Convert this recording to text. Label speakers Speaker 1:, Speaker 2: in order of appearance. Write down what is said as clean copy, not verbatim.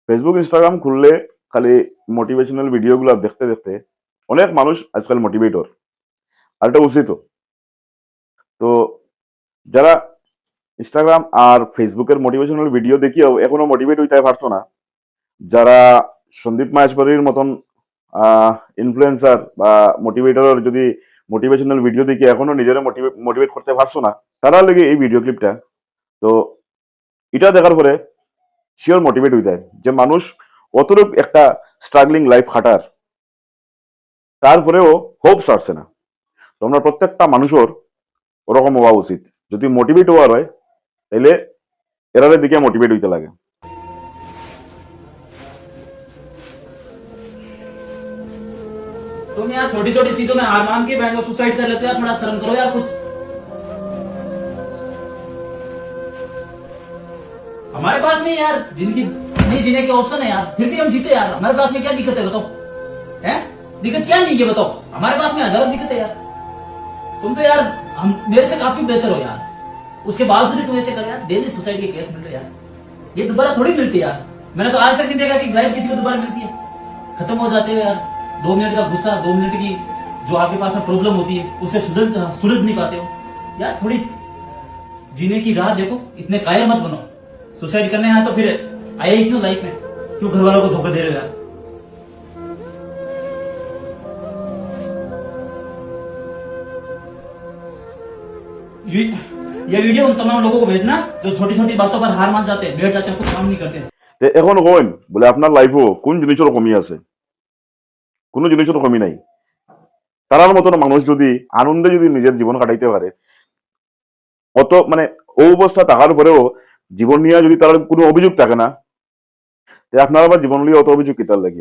Speaker 1: Facebook Instagram খুললে খালি motivational ভিডিওগুলো দেখতে দেখতে অনেক মানুষ আজকাল মোটিভেটর, আর এটা উচিত। তো যারা ইনস্টাগ্রাম আর ফেসবুকের মোটিভেশনাল ভিডিও দেখিও এখনো মোটিভেট হইতে পারছো না, যারা সন্দীপ মাহেশ্বরীর মতন ইনফ্লুয়েন্সার বা মোটিভেটরের যদি মোটিভেশনাল ভিডিও দেখে এখনো নিজেরা মোটিভেট করতে পারছো না, তারা লেগে এই ভিডিও ক্লিপটা। তো এটা দেখার পরে শিওর মোটিভেট হয়ে যায় যে মানুষ অতটুক একটা স্ট্রাগলিং লাইফ খাটার, তারপরেও হোপ ছাড়ছে না। তোমরা প্রত্যেকটা মানুষের ওরকম হওয়া উচিত। যদি মোটিভেট হওয়ার হয় তাহলে এরারের দিকে মোটিভেট হইতে লাগে।
Speaker 2: तुम यार छोटी छोटी चीजों में हार मान के बहन को सुसाइड कर लेते हो यार, थोड़ा शर्म करो यार कुछ। हमारे पास नहीं यार जिंदगी नहीं जीने के ऑप्शन है यार, फिर भी हम जीते यार। हमारे पास में क्या दिक्कत है बताओ? है दिक्कत क्या नहीं है बताओ? हमारे पास में हजारों दिक्कत है यार। तुम तो यार हम मेरे से काफी बेहतर हो यार, उसके बावजूद भी तुम ऐसे कर यार। डेली सुसाइड के केस मिल रहे यार, ये दोबारा थोड़ी मिलती यार। मैंने तो आज तक नहीं देखा कि लाइफ किसी को दोबारा मिलती है। खत्म हो जाते हो यार। 2 मिनट का गुस्सा, 2 मिनट की जो आपके पास में प्रॉब्लम होती है उससे सुलझ नहीं पाते हो यार। थोड़ी जीने की राह देखो, इतने कायर मत बनो। सुसाइड करने आए तो फिर आए ही क्यों लाइफ में? क्यों घर वालों को धोखा दे रहे हो यार? ये वीडियो उन तमाम लोगों को भेजना जो छोटी छोटी बातों पर हार मान जाते हैं, बैठ जाते हैं, कुछ काम नहीं करते।
Speaker 1: এখন কইন বলে আপনার লাইফও কোন জিনিসের কমি আছে? কোনো জিনিসের কমি নাই। তারার মতন মানুষ যদি আনন্দে যদি নিজের জীবন কাটাইতে পারে, অত মানে ও অবস্থা থাকার পরেও জীবন নিয়ে যদি তার কোনো অভিযোগ থাকে না, আপনার আবার জীবন নিয়ে অত অভিযোগ কি তার লাগে?